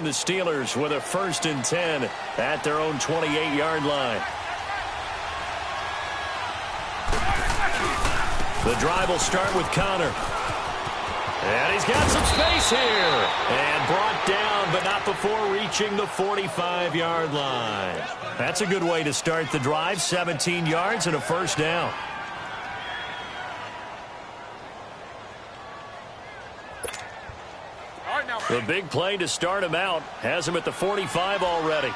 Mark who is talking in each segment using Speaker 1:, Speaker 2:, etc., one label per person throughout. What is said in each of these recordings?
Speaker 1: and the Steelers with a 1st and 10 at their own 28-yard line. The drive will start with Connor. And he's got some space here. And brought down, but not before reaching the 45-yard line. That's a good way to start the drive. 17 yards and a 1st down. The big play to start him out has him at the 45 already.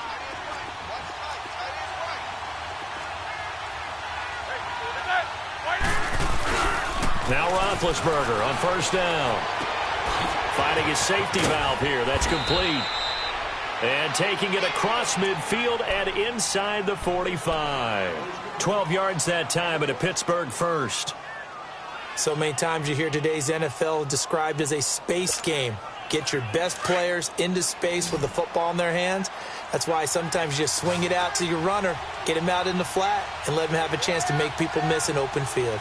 Speaker 1: Now Roethlisberger on 1st down. Finding his safety valve here. That's complete. And taking it across midfield and inside the 45. 12 yards that time and a Pittsburgh 1st.
Speaker 2: So many times you hear today's NFL described as a space game. Get your best players into space with the football in their hands. That's why sometimes you just swing it out to your runner, get him out in the flat, and let him have a chance to make people miss an open field.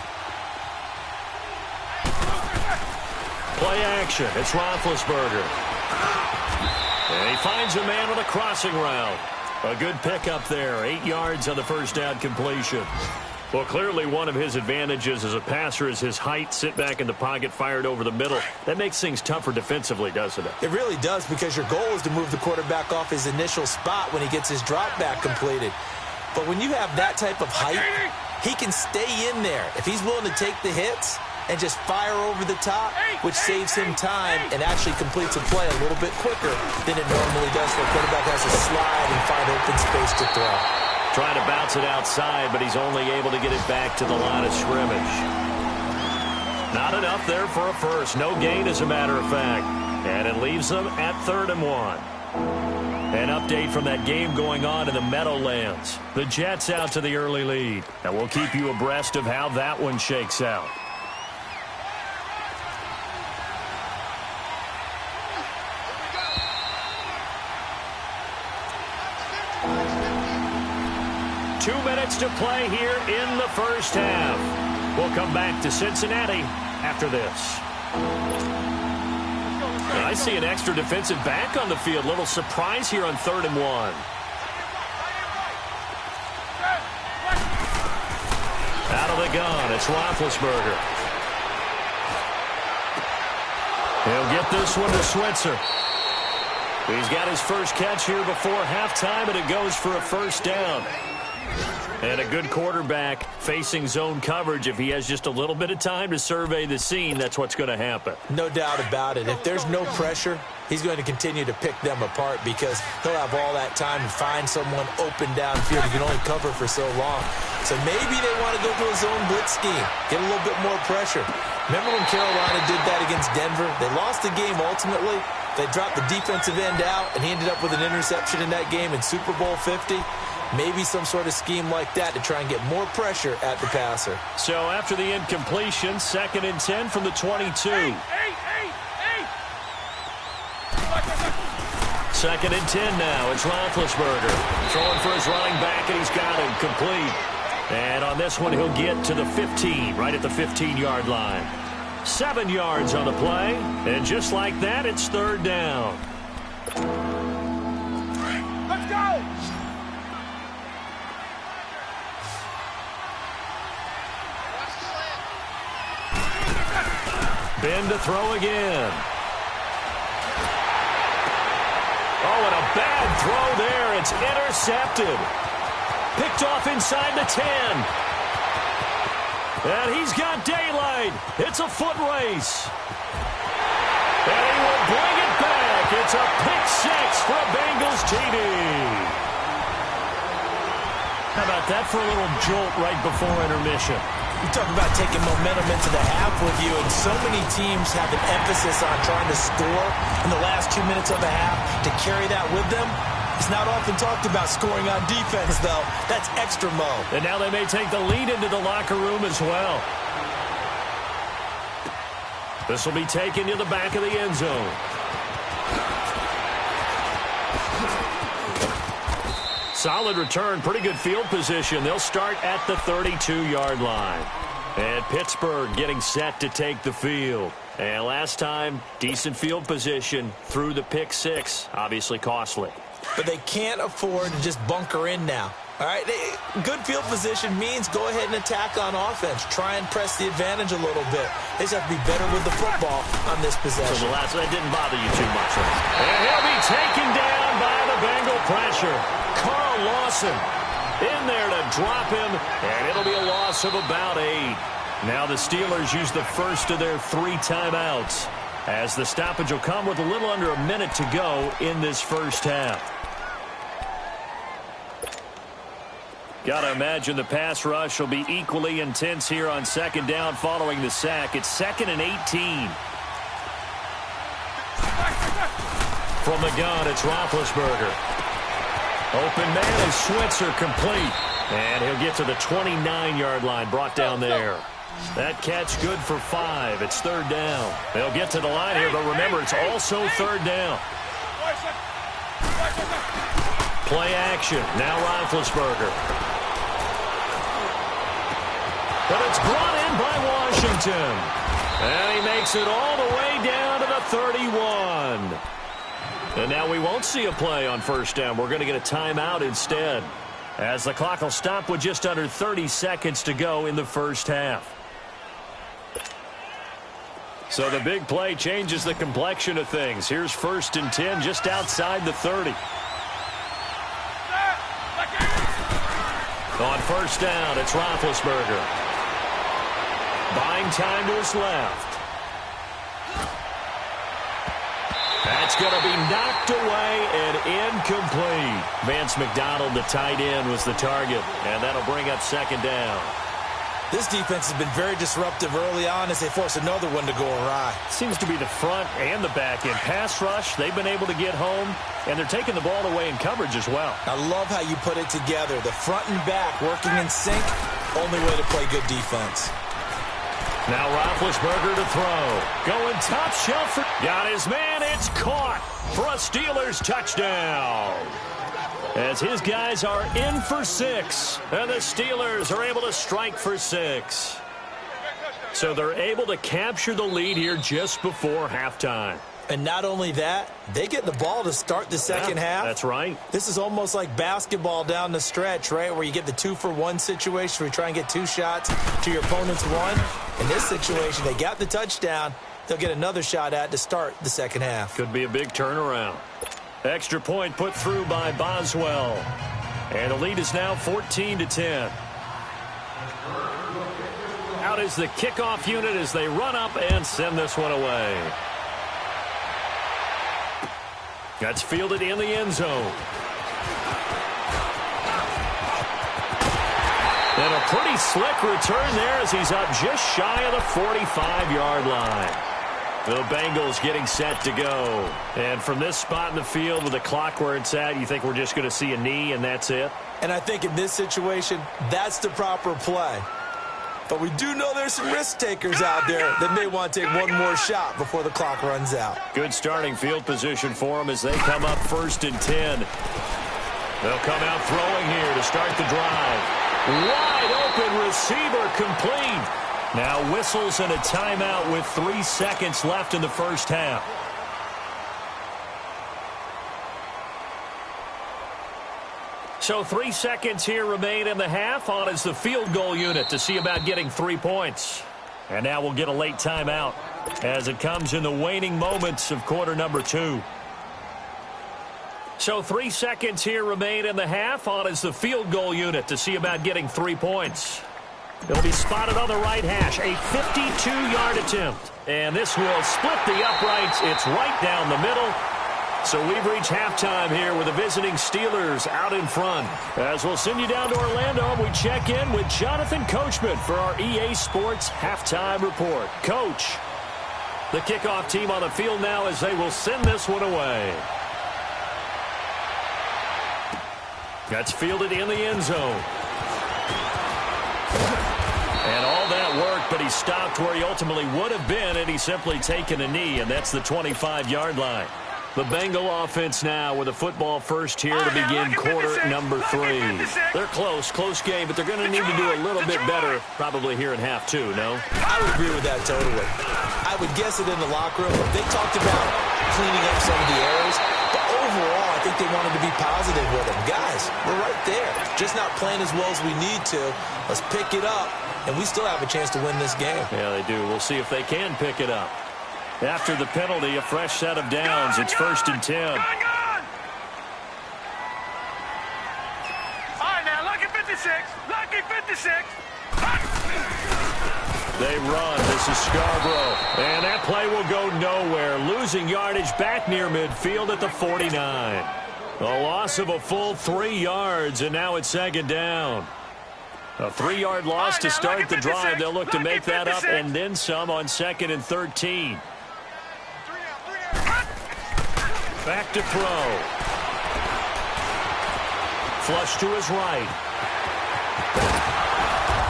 Speaker 1: Play action. It's Roethlisberger. And he finds a man on a crossing route. A good pickup there. 8 yards on the 1st down completion. Well, clearly one of his advantages as a passer is his height. Sit back in the pocket, fired over the middle. That makes things tougher defensively, doesn't it?
Speaker 2: It really does, because your goal is to move the quarterback off his initial spot when he gets his drop back completed. But when you have that type of height, he can stay in there. If he's willing to take the hits and just fire over the top, which saves him time and actually completes a play a little bit quicker than it normally does, where a quarterback has to slide and find open space to throw.
Speaker 1: Trying to bounce it outside, but he's only able to get it back to the line of scrimmage. Not enough there for a 1st. No gain, as a matter of fact. And it leaves them at 3rd and 1. An update from that game going on in the Meadowlands. The Jets out to the early lead. And we'll keep you abreast of how that one shakes out. To play here in the 1st half. We'll come back to Cincinnati after this. And I see an extra defensive back on the field. Little surprise here on 3rd and 1. Out of the gun, it's Roethlisberger. He'll get this one to Switzer. He's got his first catch here before halftime, and it goes for a 1st down. And a good quarterback facing zone coverage. If he has just a little bit of time to survey the scene, that's what's going to happen.
Speaker 2: No doubt about it. If there's no pressure, he's going to continue to pick them apart, because he'll have all that time to find someone open downfield. He can only cover for so long. So maybe they want to go to a zone blitz scheme, get a little bit more pressure. Remember when Carolina did that against Denver? They lost the game ultimately. They dropped the defensive end out, and he ended up with an interception in that game in Super Bowl 50. Maybe some sort of scheme like that to try and get more pressure at the passer.
Speaker 1: So after the incompletion, 2nd and 10 from the 22. 2nd and 10 now. It's Roethlisberger throwing for his running back, and he's got him complete. And on this one, he'll get to the 15, right at the 15-yard line. 7 yards on the play, and just like that, it's 3rd down.
Speaker 3: Let's go!
Speaker 1: Ben to throw again. Oh, and a bad throw there. It's intercepted. Picked off inside the 10. And he's got daylight. It's a foot race. And he will bring it back. It's a pick 6 for a Bengals TD. How about that for a little jolt right before intermission?
Speaker 2: You talk about taking momentum into the half with you, and so many teams have an emphasis on trying to score in the last 2 minutes of a half. To carry that with them, it's not often talked about scoring on defense, though. That's extra mo.
Speaker 1: And now they may take the lead into the locker room as well. This will be taken to the back of the end zone. Solid return, pretty good field position. They'll start at the 32-yard line. And Pittsburgh getting set to take the field. And last time, decent field position through the pick six. Obviously costly.
Speaker 2: But they can't afford to just bunker in now. All right, good field position means go ahead and attack on offense. Try and press the advantage a little bit. They just have to be better with the football on this possession.
Speaker 1: So that didn't bother you too much, right? And he'll be taken down by the Bengal pressure. Carl Lawson in there to drop him, and it'll be a loss of about 8. Now the Steelers use the first of their 3 timeouts, as the stoppage will come with a little under a minute to go in this first half. Got to imagine the pass rush will be equally intense here on second down following the sack. It's 2nd and 18. From the gun, it's Roethlisberger. Open man is Switzer complete. And he'll get to the 29-yard line, brought down there. That catch good for 5. It's 3rd down. They'll get to the line here, but remember, it's also 3rd down. Play action. Now Roethlisberger. But it's brought in by Washington. And he makes it all the way down to the 31. And now we won't see a play on first down. We're going to get a timeout instead, as the clock will stop with just under 30 seconds to go in the first half. So the big play changes the complexion of things. Here's 1st and 10 just outside the 30. On first down, it's Roethlisberger. Buying time to his left. That's going to be knocked away and incomplete. Vance McDonald, the tight end, was the target, and that'll bring up 2nd down.
Speaker 2: This defense has been very disruptive early on as they force another one to go awry.
Speaker 1: Seems to be the front and the back end. Pass rush, they've been able to get home, and they're taking the ball away in coverage as well.
Speaker 2: I love how you put it together. The front and back working in sync, only way to play good defense.
Speaker 1: Now Roethlisberger to throw. Going top shelf. Got his man. It's caught for a Steelers touchdown. As his guys are in for 6. And the Steelers are able to strike for 6. So they're able to capture the lead here just before halftime.
Speaker 2: And not only that, they get the ball to start the second half.
Speaker 1: That's right.
Speaker 2: This is almost like basketball down the stretch, right, where you get the 2-for-1 situation where you try and get 2 shots to your opponent's 1. In this situation, they got the touchdown. They'll get another shot at to start the second half.
Speaker 1: Could be a big turnaround. Extra point put through by Boswell. And the lead is now 14-10. Out is the kickoff unit as they run up and send this one away. That's fielded in the end zone. And a pretty slick return there as he's up just shy of the 45-yard line. The Bengals getting set to go. And from this spot in the field with the clock where it's at, you think we're just going to see a knee and that's it?
Speaker 2: And I think in this situation, that's the proper play. But we do know there's some risk takers out there that may want to take one more shot before the clock runs out.
Speaker 1: Good starting field position for them as they come up 1st and 10. They'll come out throwing here to start the drive. Wide open receiver complete. Now whistles and a timeout with 3 seconds left in the first half. So 3 seconds here remain in the half. On is the field goal unit to see about getting 3 points. And now we'll get a late timeout as it comes in the waning moments of quarter number 2. So 3 seconds here remain in the half. On is the field goal unit to see about getting 3 points. It'll be spotted on the right hash. A 52-yard attempt. And this will split the uprights. It's right down the middle. So we've reached halftime here with the visiting Steelers out in front. As we'll send you down to Orlando, we check in with Jonathan Coachman for our EA Sports Halftime Report. Coach, the kickoff team on the field now as they will send this one away. That's fielded in the end zone. And all that work, but he stopped where he ultimately would have been, and he's simply taken a knee, and that's the 25-yard line. The Bengal offense now with a football first here to begin quarter number 3. They're close game, but they're going to need to do a little bit better probably here in half 2, no?
Speaker 2: I would agree with that totally. I would guess it in the locker room. They talked about cleaning up some of the errors, but overall, I think they wanted to be positive with them. Guys, we're right there. Just not playing as well as we need to. Let's pick it up, and we still have a chance to win this game.
Speaker 1: Yeah, they do. We'll see if they can pick it up. After the penalty, a fresh set of downs. It's 1st and 10.
Speaker 3: All right, now, lucky 56. Lucky 56.
Speaker 1: They run. This is Scarborough. And that play will go nowhere. Losing yardage back near midfield at the 49. A loss of a full 3 yards, and now it's 2nd down. A 3-yard loss to start the drive. They'll look to make that up and then some on 2nd and 13. Back to throw. Flush to his right.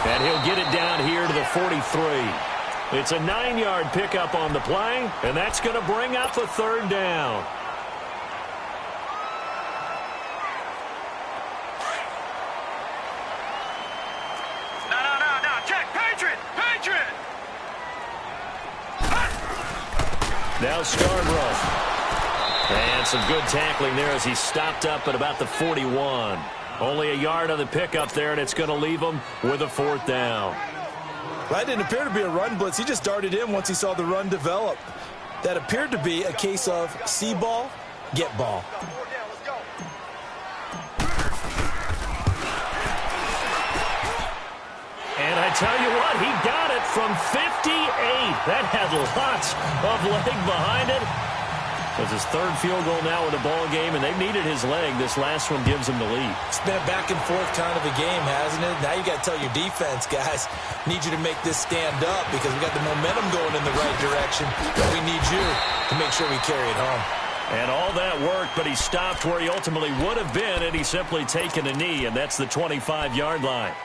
Speaker 1: And he'll get it down here to the 43. It's a 9-yard pickup on the play, and that's going to bring up a 3rd down.
Speaker 3: No. Check. Patriot.
Speaker 1: Now Scarborough. And some good tackling there as he stopped up at about the 41. Only a yard on the pickup there, and it's going to leave him with a 4th down.
Speaker 2: That didn't appear to be a run blitz. He just darted in once he saw the run develop. That appeared to be a case of see ball, get ball.
Speaker 1: And I tell you what, he got it from 58. That had lots of leg behind it. It's his 3rd field goal now in the ball game, and they've needed his leg. This last one gives him the lead.
Speaker 2: It's been a back and forth kind of a game, hasn't it? Now you got to tell your defense, guys, need you to make this stand up because we got the momentum going in the right direction. But we need you to make sure we carry it home.
Speaker 1: And all that work, but he stopped where he ultimately would have been, and he's simply taken a knee, and that's the 25-yard line.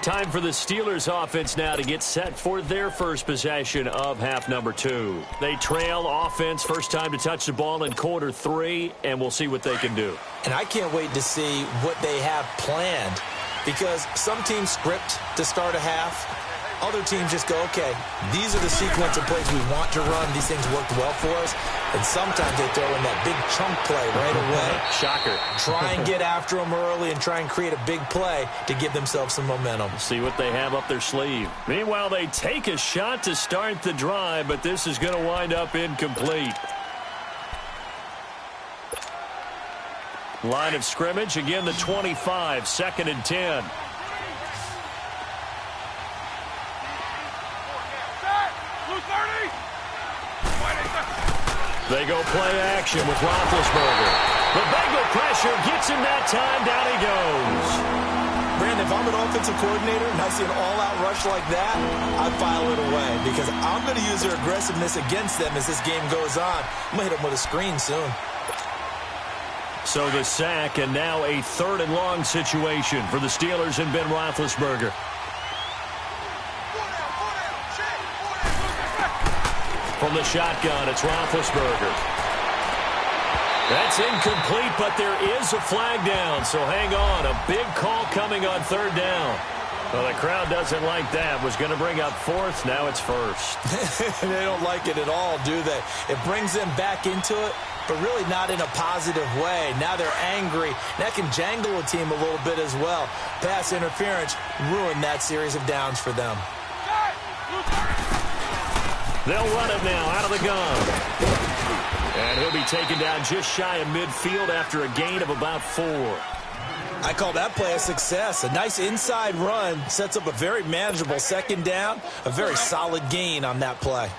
Speaker 1: Time for the Steelers offense now to get set for their first possession of half number 2. They trail offense, first time to touch the ball in quarter 3, and we'll see what they can do.
Speaker 2: And I can't wait to see what they have planned because some teams script to start a half. Other teams just go, okay, these are the sequence of plays we want to run. These things worked well for us. And sometimes they throw in that big chunk play right away.
Speaker 1: Shocker.
Speaker 2: Try and get after them early and try and create a big play to give themselves some momentum.
Speaker 1: See what they have up their sleeve. Meanwhile, they take a shot to start the drive, but this is going to wind up incomplete. Line of scrimmage, again the 25, 2nd and 10. They go play action with Roethlisberger. The Bengal pressure gets him that time. Down he goes.
Speaker 2: Brandon, if I'm an offensive coordinator and I see an all-out rush like that, I file it away because I'm going to use their aggressiveness against them as this game goes on. I'm going to hit them with a screen soon.
Speaker 1: So the sack, and now a 3rd and long situation for the Steelers and Ben Roethlisberger. From the shotgun, it's Roethlisberger. That's incomplete, but there is a flag down, so hang on. A big call coming on 3rd down. Well, the crowd doesn't like that. Was going to bring up 4th, now it's 1st.
Speaker 2: They don't like it at all, do they? It brings them back into it, but really not in a positive way. Now they're angry. That can jangle a team a little bit as well. Pass interference ruined that series of downs for them.
Speaker 1: They'll run it now out of the gun. And he'll be taken down just shy of midfield after a gain of about 4.
Speaker 2: I call that play a success. A nice inside run sets up a very manageable 2nd down. A very solid gain on that play.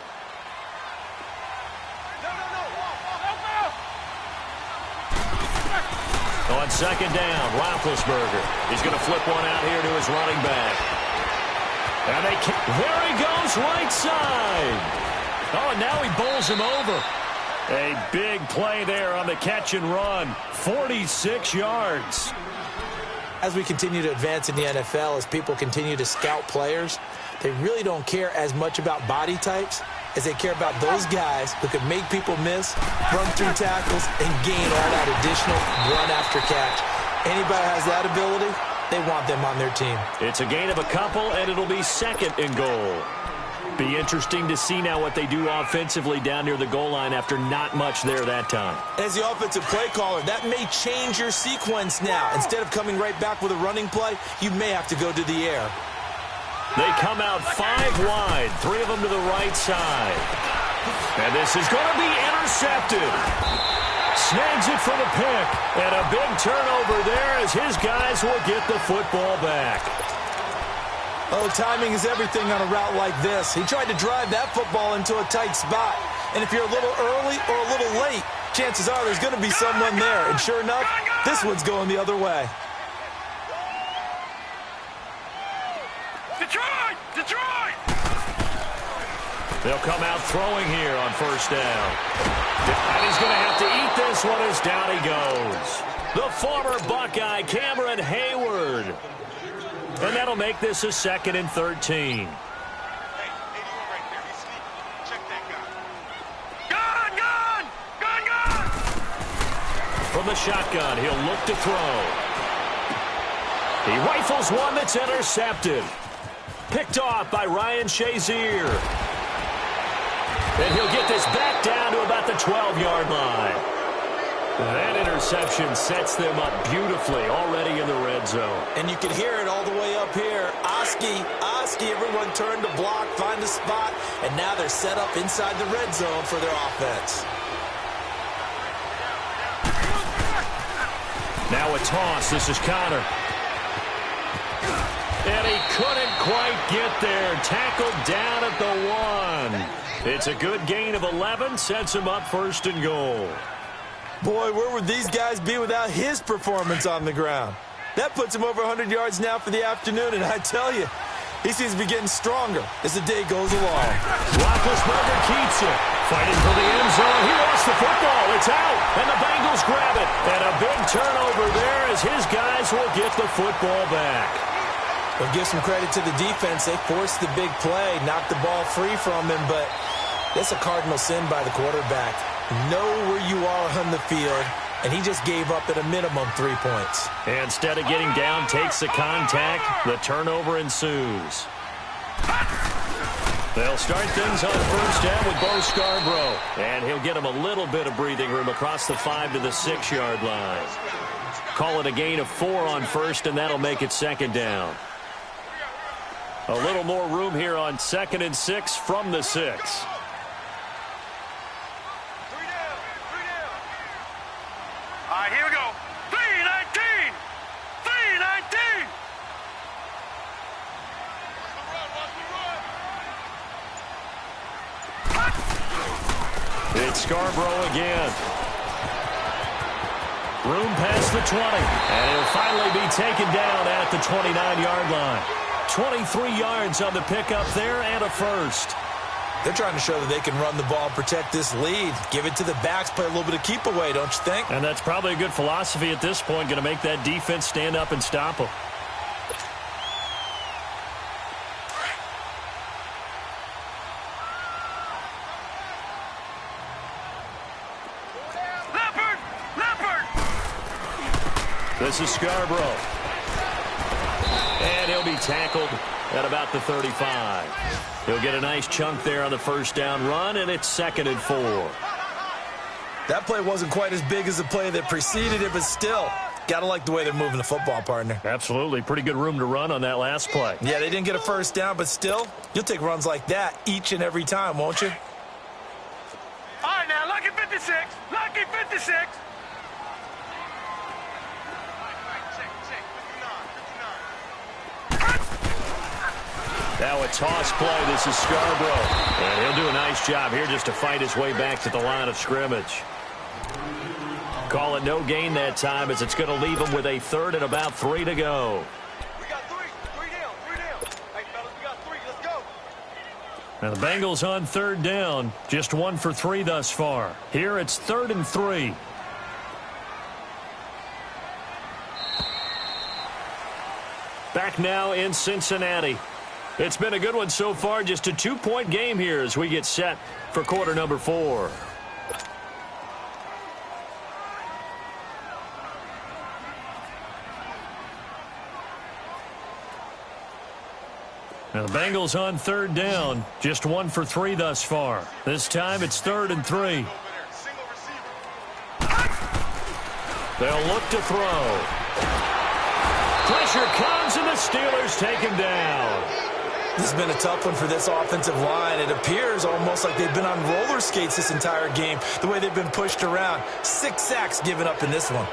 Speaker 1: On 2nd down, Roethlisberger. He's going to flip one out here to his running back. And there he goes, right side. Oh, and now he bowls him over. A big play there on the catch and run. 46 yards.
Speaker 2: As we continue to advance in the NFL, as people continue to scout players, they really don't care as much about body types as they care about those guys who can make people miss, run through tackles, and gain all that additional run after catch. Anybody has that ability, they want them on their team.
Speaker 1: It's a gain of a couple, and it'll be 2nd and goal. Be interesting to see now what they do offensively down near the goal line after not much there that time.
Speaker 2: As the offensive play caller, that may change your sequence now. Instead of coming right back with a running play, you may have to go to the air.
Speaker 1: They come out 5 wide, 3 of them to the right side. And this is going to be intercepted. Snags it for the pick. And a big turnover there as his guys will get the football back.
Speaker 2: Oh, timing is everything on a route like this. He tried to drive that football into a tight spot. And if you're a little early or a little late, chances are there's going to be someone there. And sure enough, this one's going the other way.
Speaker 3: Detroit! Detroit!
Speaker 1: They'll come out throwing here on first down. And he's going to have to eat this one as down he goes. The former Buckeye, Cameron Hayward. And that'll make this a 2nd and 13. From the shotgun, he'll look to throw. He rifles one that's intercepted. Picked off by Ryan Shazier. And he'll get this back down to about the 12-yard line. That interception sets them up beautifully already in the red zone.
Speaker 2: And you can hear it all the way up here. Oski, everyone turned to block, find a spot, and now they're set up inside the red zone for their offense.
Speaker 1: Now a toss. This is Connor. And he couldn't quite get there. Tackled down at the 1. It's a good gain of 11. Sets him up 1st and goal.
Speaker 2: Boy, where would these guys be without his performance on the ground? That puts him over 100 yards now for the afternoon, and I tell you, he seems to be getting stronger as the day goes along.
Speaker 1: Roethlisberger keeps it. Fighting for the end zone. He lost the football. It's out, and the Bengals grab it. And a big turnover there as his guys will get the football back.
Speaker 2: Well, give some credit to the defense. They forced the big play, knocked the ball free from him, but that's a cardinal sin by the quarterback. Know where you are on the field, and he just gave up at a minimum 3 points.
Speaker 1: Instead of getting down, takes the contact. The turnover ensues. They'll start things on first down with Bo Scarborough. And he'll get him a little bit of breathing room across the 5 to the 6-yard line. Call it a gain of 4 on first, and that'll make it 2nd down. A little more room here on 2nd and 6 from the 6.
Speaker 3: All right, here we go. 3-19! 3-19!
Speaker 1: It's Scarborough again. Room past the 20. And he'll finally be taken down at the 29-yard line. 23 yards on the pickup there and a first.
Speaker 2: They're trying to show that they can run the ball, protect this lead. Give it to the backs, play a little bit of keep away, don't you think?
Speaker 1: And that's probably a good philosophy at this point, going to make that defense stand up and stop them.
Speaker 3: Leopard!
Speaker 1: This is Scarborough. And he'll be tackled at about the 35. He'll get a nice chunk there on the first down run, and it's 2nd and 4.
Speaker 2: That play wasn't quite as big as the play that preceded it, but still, got to like the way they're moving the football, partner.
Speaker 1: Absolutely. Pretty good room to run on that last play.
Speaker 2: Yeah, they didn't get a first down, but still, you'll take runs like that each and every time, won't you?
Speaker 3: All right, now, lucky 56! Lucky 56!
Speaker 1: Now a toss play. This is Scarborough. And he'll do a nice job here just to fight his way back to the line of scrimmage. Call it no gain that time as it's going to leave him with a 3rd and about 3 to go.
Speaker 3: We got 3. 3 down. 3 down. Hey, fellas, we got 3. Let's go.
Speaker 1: Now the Bengals on 3rd down. Just 1 for 3 thus far. Here it's 3rd and 3. Back now in Cincinnati. It's been a good one so far. Just a 2-point game here as we get set for quarter number 4. Now the Bengals on third down. Just 1 for 3 thus far. This time it's 3rd and 3. They'll look to throw. Pressure comes, and the Steelers take him down.
Speaker 2: This has been a tough one for this offensive line. It appears almost like they've been on roller skates this entire game, the way they've been pushed around. 6 sacks given up in this one.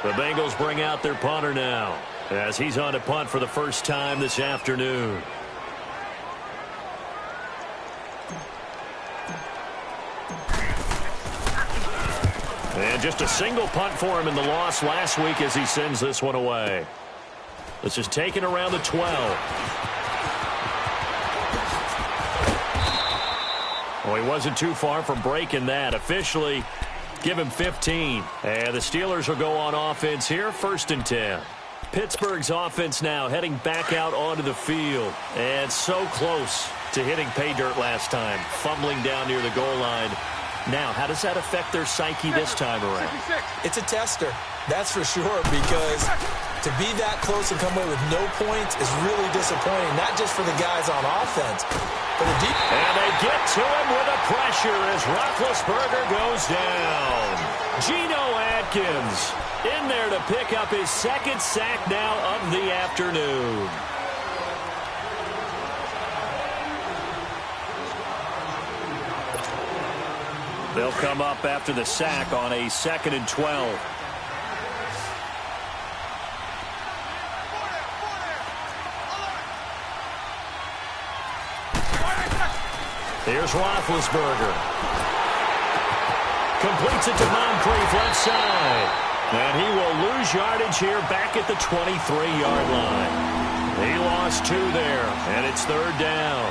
Speaker 1: The Bengals bring out their punter now, as he's on to punt for the first time this afternoon. And just a single punt for him in the loss last week as he sends this one away. This is taken around the 12. Well, he wasn't too far from breaking that. Officially, give him 15. And the Steelers will go on offense here, 1st and 10. Pittsburgh's offense now heading back out onto the field. And so close to hitting pay dirt last time, fumbling down near the goal line. Now, how does that affect their psyche this time around?
Speaker 2: It's a tester, that's for sure, because to be that close and come away with no points is really disappointing, not just for the guys on offense, but the deep.
Speaker 1: And they get to him with a pressure as Roethlisberger goes down. Geno Atkins in there to pick up his 2nd sack now of the afternoon. They'll come up after the sack on a 2nd and 12. Here's Roethlisberger. Completes it to Moncrief left side. And he will lose yardage here back at the 23-yard line. He lost 2 there, and it's 3rd down.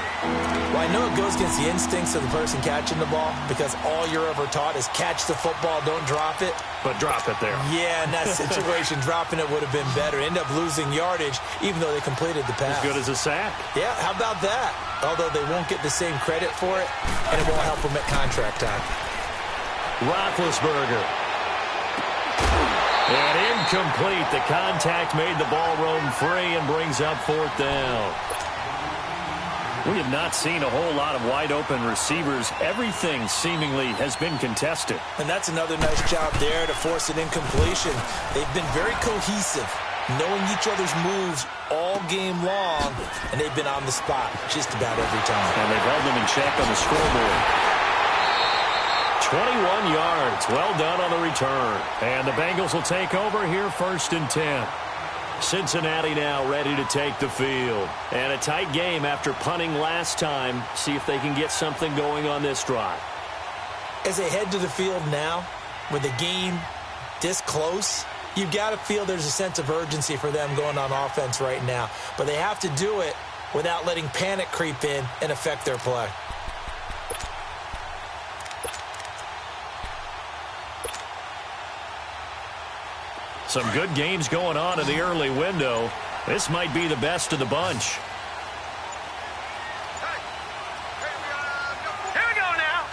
Speaker 2: Well, I know it goes against the instincts of the person catching the ball because all you're ever taught is catch the football, don't drop it.
Speaker 1: But drop it there.
Speaker 2: Yeah, in that situation, dropping it would have been better. End up losing yardage, even though they completed the pass.
Speaker 1: As good as a sack.
Speaker 2: Yeah, how about that? Although they won't get the same credit for it, and it won't help them at contract time.
Speaker 1: Roethlisberger. And incomplete. The contact made the ball roam free and brings up 4th down. We have not seen a whole lot of wide-open receivers. Everything seemingly has been contested.
Speaker 2: And that's another nice job there to force an incompletion. They've been very cohesive, knowing each other's moves all game long, and they've been on the spot just about every time.
Speaker 1: And they've held them in check on the scoreboard. 21 yards. Well done on the return. And the Bengals will take over here, 1st and 10. Cincinnati now ready to take the field. And a tight game after punting last time. See if they can get something going on this drive.
Speaker 2: As they head to the field now, with the game this close, you've got to feel there's a sense of urgency for them going on offense right now. But they have to do it without letting panic creep in and affect their play.
Speaker 1: Some good games going on in the early window. This might be the best of the bunch.
Speaker 3: Here we go now.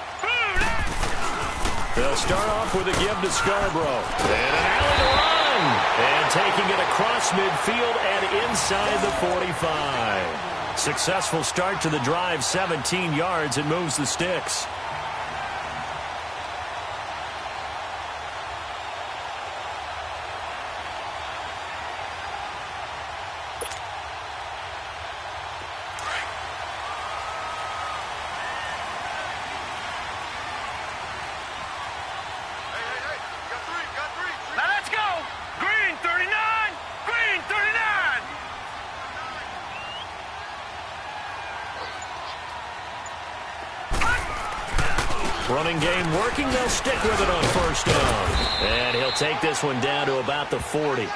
Speaker 1: They'll start off with a give to Scarborough. And an alley to run. And taking it across midfield and inside the 45. Successful start to the drive, 17 yards, and moves the sticks. Running game working. They'll stick with it on 1st down. And he'll take this one down to about the 40.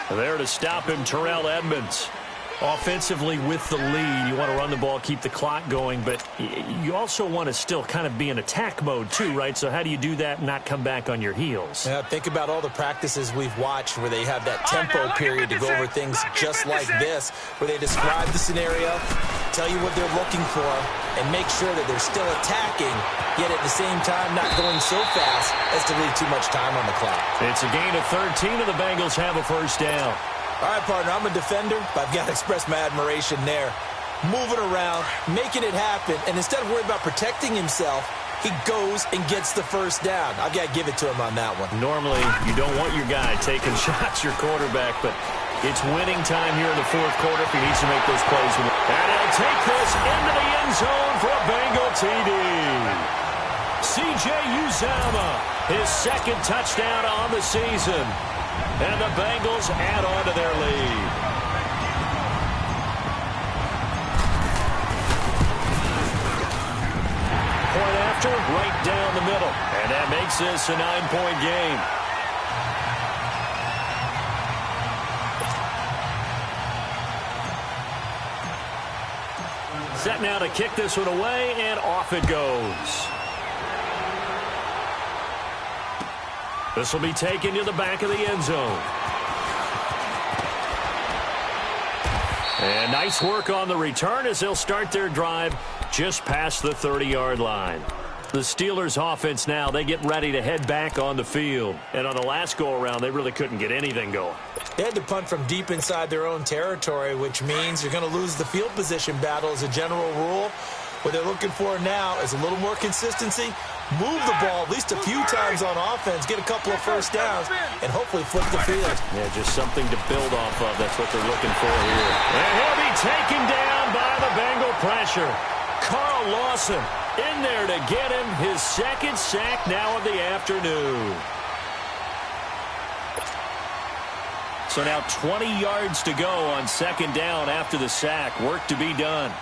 Speaker 1: There to stop him, Terrell Edmonds. Offensively with the lead, you want to run the ball, keep the clock going, but you also want to still kind of be in attack mode too, right? So how do you do that and not come back on your heels?
Speaker 2: Yeah, think about all the practices we've watched where they have that tempo period to go over things just like this, where they describe the scenario, tell you what they're looking for, and make sure that they're still attacking, yet at the same time not going so fast as to leave too much time on the clock.
Speaker 1: It's a gain of 13, and the Bengals have a 1st down.
Speaker 2: All right, partner, I'm a defender, but I've got to express my admiration there. moving around, making it happen, and instead of worrying about protecting himself, he goes and gets the first down. I've got to give it to him on that one.
Speaker 1: Normally, you don't want your guy taking shots, your quarterback, but it's winning time here in the fourth quarter if he needs to make those plays. And he'll take this into the end zone for a Bengal TD. C.J. Uzomah, his second touchdown on the season. And the Bengals add on to their lead. Point after, right down the middle. And that makes this a 9-point game. Set now to kick this one away, and off it goes. This will be taken to the back of the end zone. And nice work on the return as they'll start their drive just past the 30-yard line. The Steelers' offense now, they get ready to head back on the field. And on the last go-around, they really couldn't get anything going.
Speaker 2: They had to punt from deep inside their own territory, which means you're going to lose the field position battle as a general rule. What they're looking for now is a little more consistency, move the ball at least a few times on offense, get a couple of first downs, and hopefully flip the field.
Speaker 1: Yeah, just something to build off of. That's what they're looking for here. And he'll be taken down by the Bengal pressure. Carl Lawson in there to get him his second sack now of the afternoon. So now 20 yards to go on second down after the sack. Work to be done.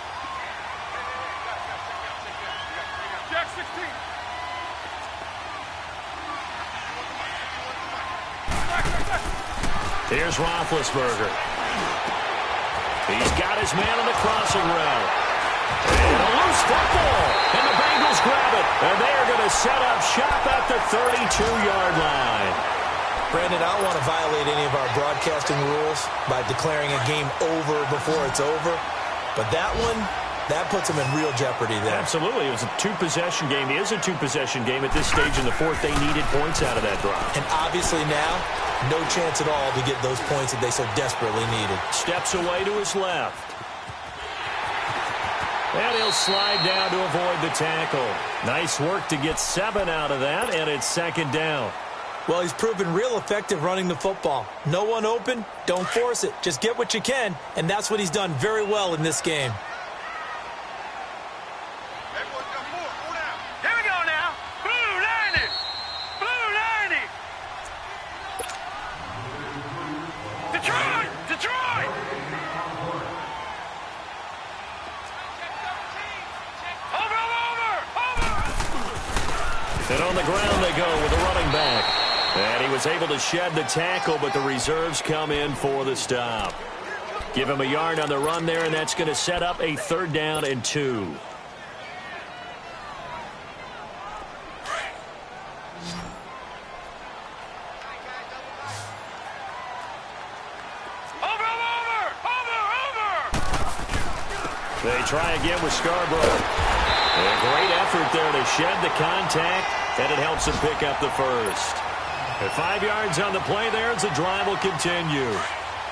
Speaker 1: Here's Roethlisberger. He's got his man on the crossing route. And a loose football. And the Bengals grab it. And they are going to set up shop at the 32-yard line.
Speaker 2: Brandon, I don't want to violate any of our broadcasting rules by declaring a game over before it's over. But that one, that puts them in real jeopardy there.
Speaker 1: Absolutely. It was a two-possession game. It is a two-possession game at this stage in the fourth. They needed points out of that drive.
Speaker 2: And obviously now, no chance at all to get those points that they so desperately needed.
Speaker 1: Steps away to his left. And he'll slide down to avoid the tackle. Nice work to get 7 out of that, and it's second down.
Speaker 2: Well, he's proven real effective running the football. No one open, don't force it. Just get what you can, and that's what he's done very well in this game.
Speaker 3: Here we go now. Blue 90. Blue 90. Detroit! Detroit! Over!
Speaker 1: And on the ground they go with the running back. And he was able to shed the tackle, but the reserves come in for the stop. Give him a yard on the run there, and that's going to set up a 3rd down and 2. They try again with Scarborough. A great effort there to shed the contact, and it helps him pick up the first. And 5 yards on the play there as the drive will continue.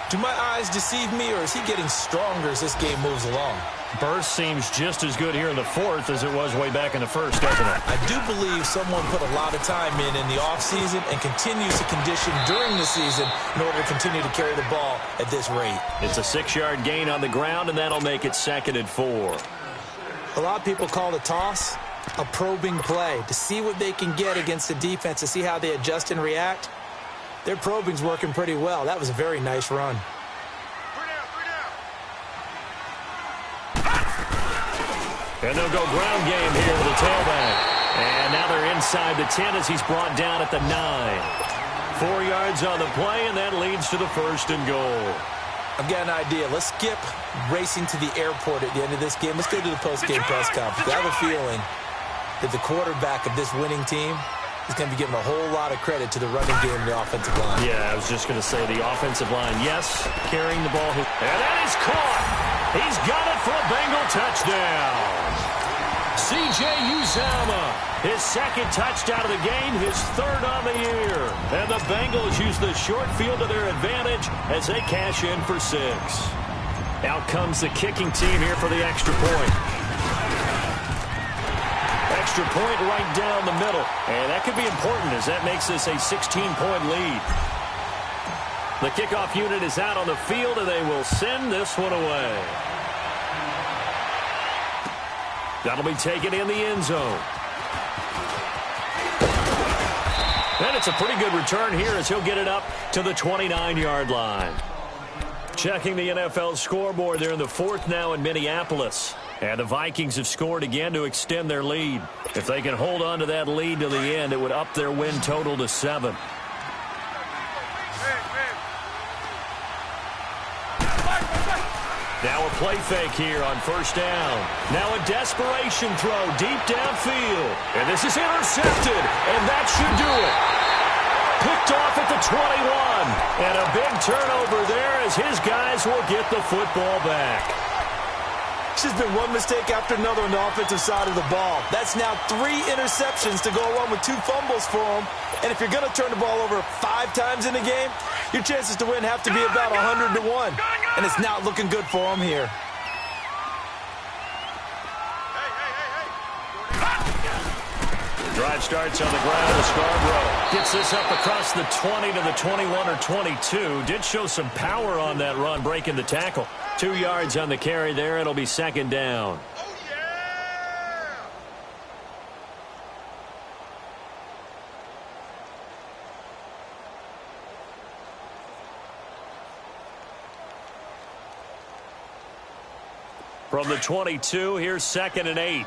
Speaker 2: Do my eyes deceive me, or is he getting stronger as this game moves along?
Speaker 1: Burst seems just as good here in the fourth as it was way back in the first, doesn't it?
Speaker 2: I do believe someone put a lot of time in the offseason and continues to condition during the season in order to continue to carry the ball at this rate.
Speaker 1: It's a 6-yard gain on the ground, and that'll make it 2nd and 4.
Speaker 2: A lot of people call the toss a probing play to see what they can get against the defense, to see how they adjust and react. Their probing's working pretty well. That was a very nice run.
Speaker 1: And they'll go ground game here to the tailback. And now they're inside the 10 as he's brought down at the 9. 4 yards on the play, and that leads to the 1st and goal.
Speaker 2: I've got an idea. Let's skip racing to the airport at the end of this game. Let's go to the post-game press conference. I have a feeling that the quarterback of this winning team is going to be given a whole lot of credit to the running game and the offensive line.
Speaker 1: Yeah, I was just going to say the offensive line, yes, carrying the ball. And that is caught. He's got it for a Bengal touchdown. C.J. Uzomah, his 2nd touchdown of the game, his 3rd on the year. And the Bengals use the short field to their advantage as they cash in for 6. Out comes the kicking team here for the extra point. Extra point right down the middle. And that could be important as that makes this a 16-point lead. The kickoff unit is out on the field, and they will send this one away. That'll be taken in the end zone. And it's a pretty good return here as he'll get it up to the 29-yard line. Checking the NFL scoreboard, they're in the fourth now in Minneapolis. And the Vikings have scored again to extend their lead. If they can hold on to that lead to the end, it would up their win total to 7. Now a play fake here on first down. Now a desperation throw deep downfield. And this is intercepted, and that should do it. Picked off at the 21. And a big turnover there as his guys will get the football back.
Speaker 2: It's just been one mistake after another on the offensive side of the ball. That's now 3 interceptions to go along with 2 fumbles for him. And if you're going to turn the ball over 5 times in a game, your chances to win have to be about 100 to 1. And it's not looking good for him here.
Speaker 1: Drive starts on the ground as Scarborough gets this up across the 20 to the 21 or 22. Did show some power on that run, breaking the tackle. 2 yards on the carry there. It'll be second down. From the 22, here's 2nd and 8.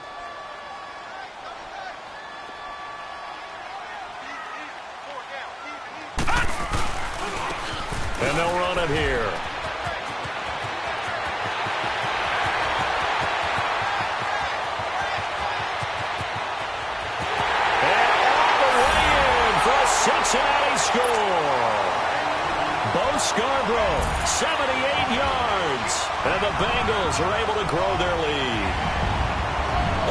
Speaker 1: And they'll run it here. And all the way in for a Cincinnati score. Bo Scarborough, 78 yards. And the Bengals are able to grow their lead.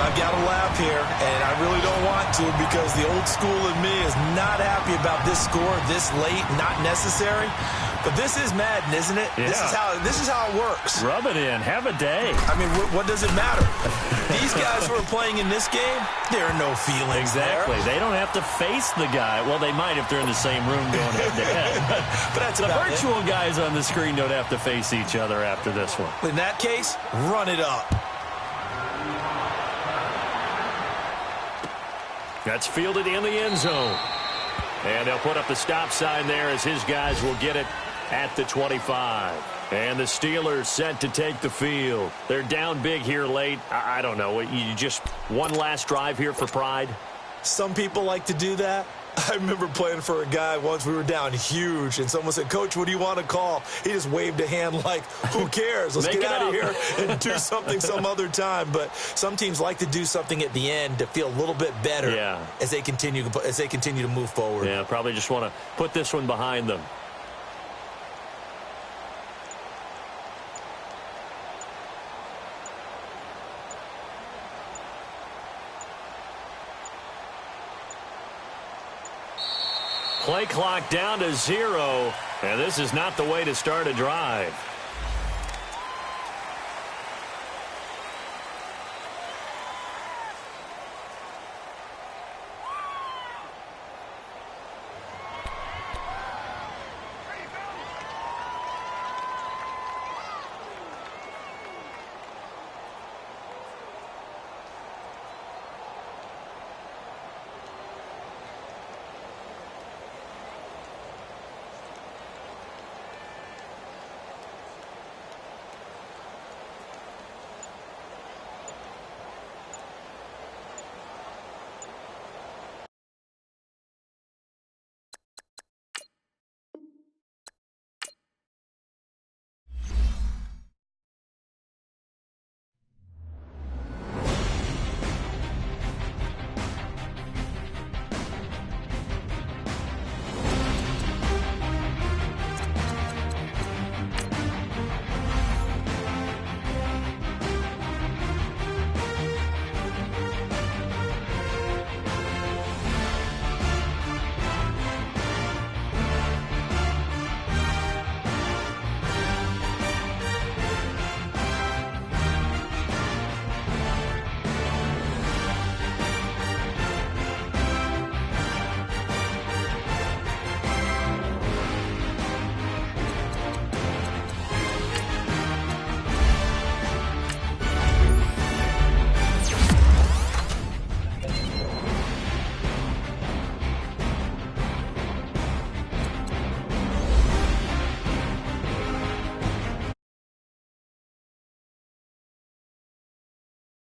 Speaker 2: I've got to laugh here, and I really don't want to because the old school in me is not happy about this score this late, not necessary. But this is Madden, isn't it?
Speaker 1: Yeah.
Speaker 2: This is how it works.
Speaker 1: Rub it in. Have a day.
Speaker 2: I mean, what does it matter? These guys who are playing in this game, there are no feelings
Speaker 1: Exactly.
Speaker 2: there.
Speaker 1: They don't have to face the guy. Well, they might if they're in the same room going head-to-head.
Speaker 2: But that's
Speaker 1: the
Speaker 2: about
Speaker 1: virtual guys on the screen don't have to face each other after this one.
Speaker 2: In that case, run it up.
Speaker 1: That's fielded in the end zone. And they'll put up the stop sign there as his guys will get it at the 25. And the Steelers set to take the field. They're down big here late. I don't know. You just one last drive here for pride?
Speaker 2: Some people like to do that. I remember playing for a guy once. We were down huge, and someone said, "Coach, what do you want to call?" He just waved a hand like, who cares? Let's get out of here and do something some other time. But some teams like to do something at the end to feel a little bit better as they continue to move forward.
Speaker 1: Yeah, probably just want to put this one behind them. Play clock down to 0, and this is not the way to start a drive.